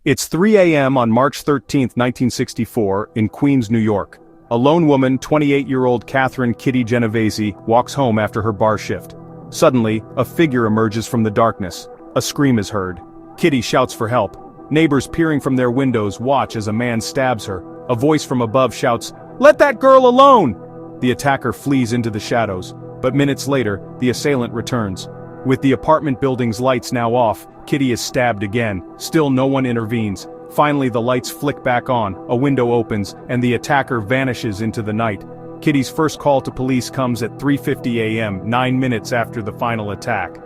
It's 3 a.m. on March 13, 1964, in Queens, New York. A lone woman, 28-year-old Catherine Kitty Genovese, walks home after her bar shift. Suddenly, a figure emerges from the darkness. A scream is heard. Kitty shouts for help. Neighbors peering from their windows watch as a man stabs her. A voice from above shouts, "Let that girl alone!" The attacker flees into the shadows, but minutes later, the assailant returns. With the apartment building's lights now off, Kitty is stabbed again. Still no one intervenes. Finally the lights flick back on, a window opens, and the attacker vanishes into the night. Kitty's first call to police comes at 3:50 a.m., 9 minutes after the final attack.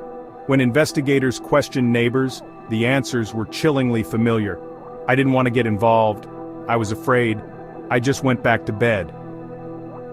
When investigators questioned neighbors, the answers were chillingly familiar. "I didn't want to get involved. I was afraid. I just went back to bed."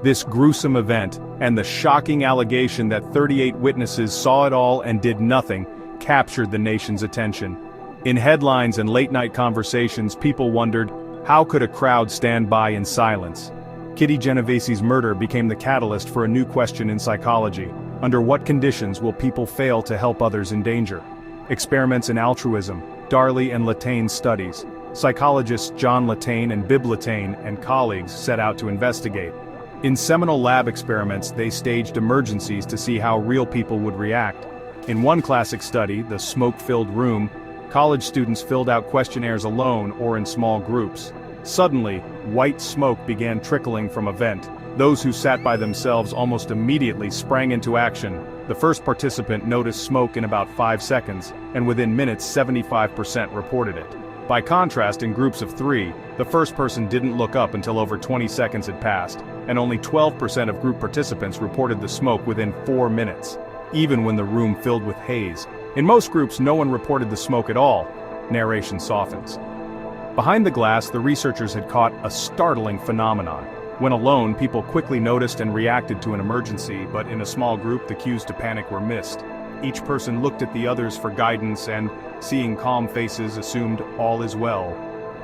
This gruesome event, and the shocking allegation that 38 witnesses saw it all and did nothing, captured the nation's attention. In headlines and late-night conversations, people wondered, how could a crowd stand by in silence? Kitty Genovese's murder became the catalyst for a new question in psychology. Under what conditions will people fail to help others in danger? Experiments in altruism, Darley and Latané studies. Psychologists John Latané and Bib Latané and colleagues set out to investigate. In seminal lab experiments, they staged emergencies to see how real people would react. In one classic study, the smoke-filled room, college students filled out questionnaires alone or in small groups. Suddenly, white smoke began trickling from a vent. Those who sat by themselves almost immediately sprang into action. The first participant noticed smoke in about 5 seconds, and within minutes 75% reported it. By contrast, in groups of 3, the first person didn't look up until over 20 seconds had passed, and only 12% of group participants reported the smoke within 4 minutes, even when the room filled with haze. In most groups, no one reported the smoke at all. Narration softens. Behind the glass, the researchers had caught a startling phenomenon. When alone, people quickly noticed and reacted to an emergency, but in a small group, the cues to panic were missed. Each person looked at the others for guidance and, seeing calm faces, assumed all is well.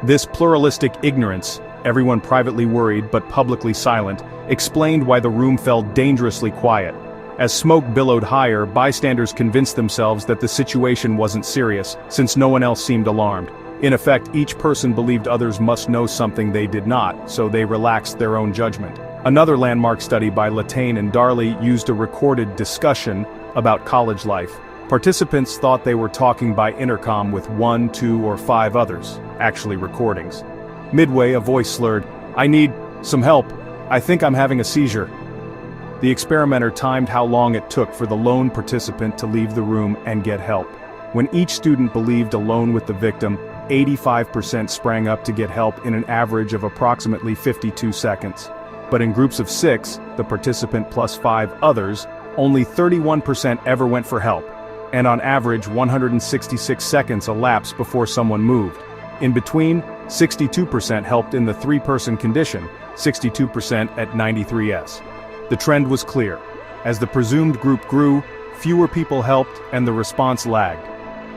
This pluralistic ignorance, everyone privately worried but publicly silent, explained why the room felt dangerously quiet. As smoke billowed higher, bystanders convinced themselves that the situation wasn't serious, since no one else seemed alarmed. In effect, each person believed others must know something they did not, so they relaxed their own judgment. Another landmark study by Latané and Darley used a recorded discussion about college life. Participants thought they were talking by intercom with 1, 2, or 5 others, actually recordings. Midway, a voice slurred, "I need some help. I think I'm having a seizure." The experimenter timed how long it took for the lone participant to leave the room and get help. When each student believed alone with the victim, 85% sprang up to get help in an average of approximately 52 seconds. But in groups of 6, the participant plus 5 others, only 31% ever went for help, and on average 166 seconds elapsed before someone moved. In between, 62% helped in the 3-person condition, 62% at 93s. The trend was clear. As the presumed group grew, fewer people helped and the response lagged.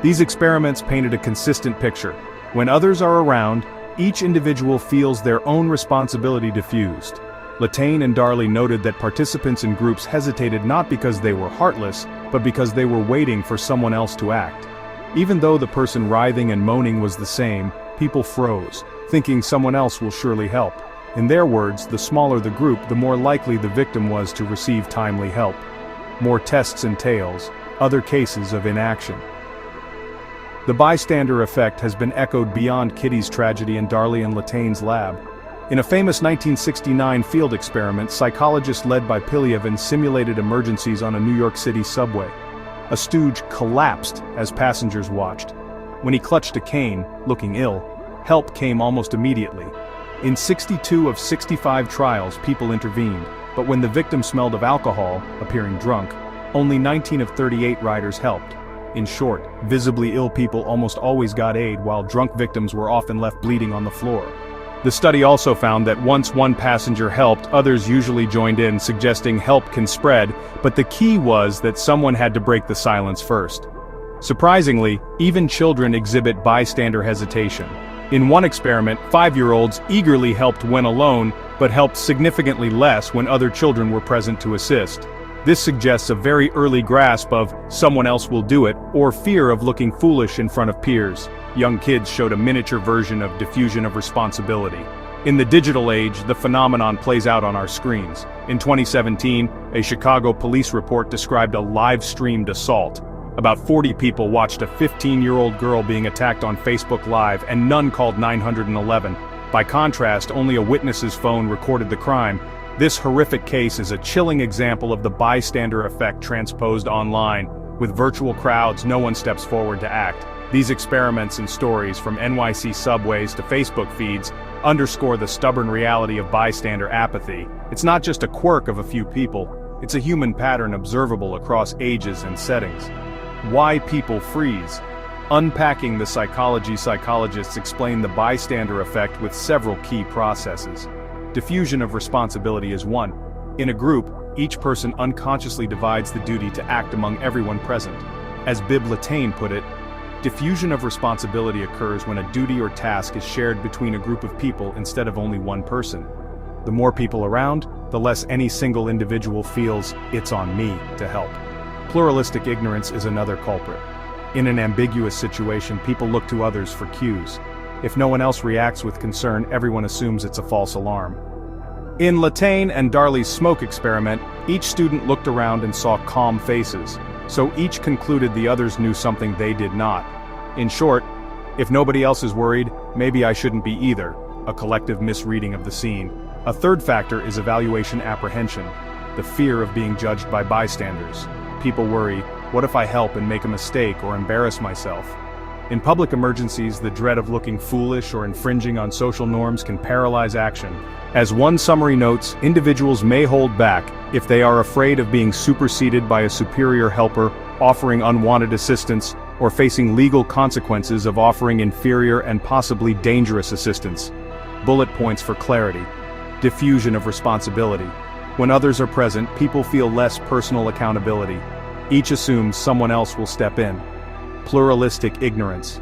These experiments painted a consistent picture. When others are around, each individual feels their own responsibility diffused. Latané and Darley noted that participants in groups hesitated not because they were heartless, but because they were waiting for someone else to act. Even though the person writhing and moaning was the same, people froze, thinking someone else will surely help. In their words, the smaller the group, the more likely the victim was to receive timely help. More tests and tales, other cases of inaction. The bystander effect has been echoed beyond Kitty's tragedy in Darley and Latané's lab. In a famous 1969 field experiment, psychologists led by Pilyevin simulated emergencies on a New York City subway. A stooge collapsed as passengers watched. When he clutched a cane, looking ill, help came almost immediately. In 62 of 65 trials, people intervened, but when the victim smelled of alcohol, appearing drunk, only 19 of 38 riders helped. In short, visibly ill people almost always got aid, while drunk victims were often left bleeding on the floor. The study also found that once one passenger helped, others usually joined in, suggesting help can spread, but the key was that someone had to break the silence first. Surprisingly, even children exhibit bystander hesitation. In one experiment, 5-year-olds eagerly helped when alone, but helped significantly less when other children were present to assist. This suggests a very early grasp of "someone else will do it" or fear of looking foolish in front of peers. Young kids showed a miniature version of diffusion of responsibility. In the digital age, the phenomenon plays out on our screens. In 2017, a Chicago police report described a live-streamed assault. About 40 people watched a 15-year-old girl being attacked on Facebook Live, and none called 911. By contrast, only a witness's phone recorded the crime. This horrific case is a chilling example of the bystander effect transposed online. With virtual crowds, no one steps forward to act. These experiments and stories, from NYC subways to Facebook feeds, underscore the stubborn reality of bystander apathy. It's not just a quirk of a few people, it's a human pattern observable across ages and settings. Why people freeze? Unpacking the psychology, psychologists explain the bystander effect with several key processes. Diffusion of responsibility is one. In a group, each person unconsciously divides the duty to act among everyone present. As Latané put it, diffusion of responsibility occurs when a duty or task is shared between a group of people instead of only one person. The more people around, the less any single individual feels "it's on me" to help. Pluralistic ignorance is another culprit. In an ambiguous situation, people look to others for cues. If no one else reacts with concern, everyone assumes it's a false alarm. In Latané and Darley's smoke experiment, each student looked around and saw calm faces, so each concluded the others knew something they did not. In short, if nobody else is worried, maybe I shouldn't be either, a collective misreading of the scene. A third factor is evaluation apprehension, the fear of being judged by bystanders. People worry, what if I help and make a mistake or embarrass myself? In public emergencies, the dread of looking foolish or infringing on social norms can paralyze action. As one summary notes, individuals may hold back if they are afraid of being superseded by a superior helper, offering unwanted assistance, or facing legal consequences of offering inferior and possibly dangerous assistance. Bullet points for clarity. Diffusion of responsibility. When others are present, people feel less personal accountability. Each assumes someone else will step in. Pluralistic ignorance.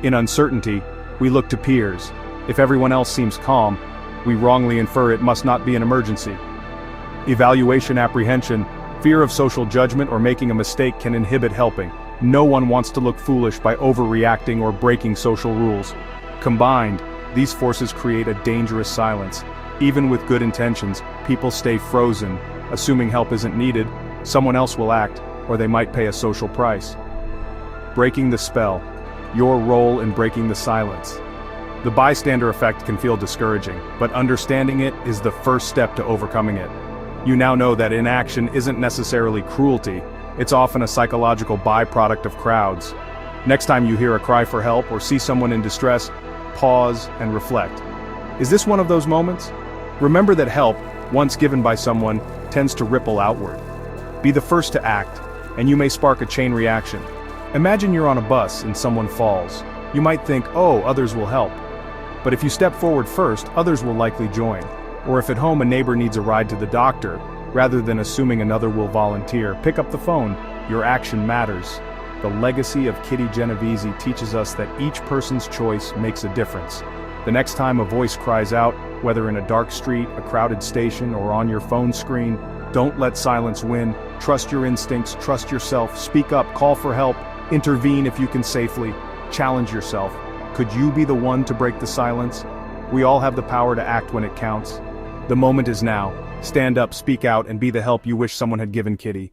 In uncertainty, we look to peers. If everyone else seems calm, we wrongly infer it must not be an emergency. Evaluation apprehension. Fear of social judgment or making a mistake can inhibit helping. No one wants to look foolish by overreacting or breaking social rules. Combined, these forces create a dangerous silence. Even with good intentions, people stay frozen, assuming help isn't needed, someone else will act, or they might pay a social price. Breaking the spell. Your role in breaking the silence. The bystander effect can feel discouraging, but understanding it is the first step to overcoming it. You now know that inaction isn't necessarily cruelty, it's often a psychological byproduct of crowds. Next time you hear a cry for help or see someone in distress, pause and reflect. Is this one of those moments? Remember that help, once given by someone, tends to ripple outward. Be the first to act, and you may spark a chain reaction. Imagine you're on a bus and someone falls. You might think, oh, others will help. But if you step forward first, others will likely join. Or if at home a neighbor needs a ride to the doctor, rather than assuming another will volunteer, pick up the phone. Your action matters. The legacy of Kitty Genovese teaches us that each person's choice makes a difference. The next time a voice cries out, whether in a dark street, a crowded station, or on your phone screen, don't let silence win. Trust your instincts, trust yourself, speak up, call for help, intervene if you can safely, challenge yourself. Could you be the one to break the silence? We all have the power to act when it counts. The moment is now. Stand up, speak out, and be the help you wish someone had given Kitty.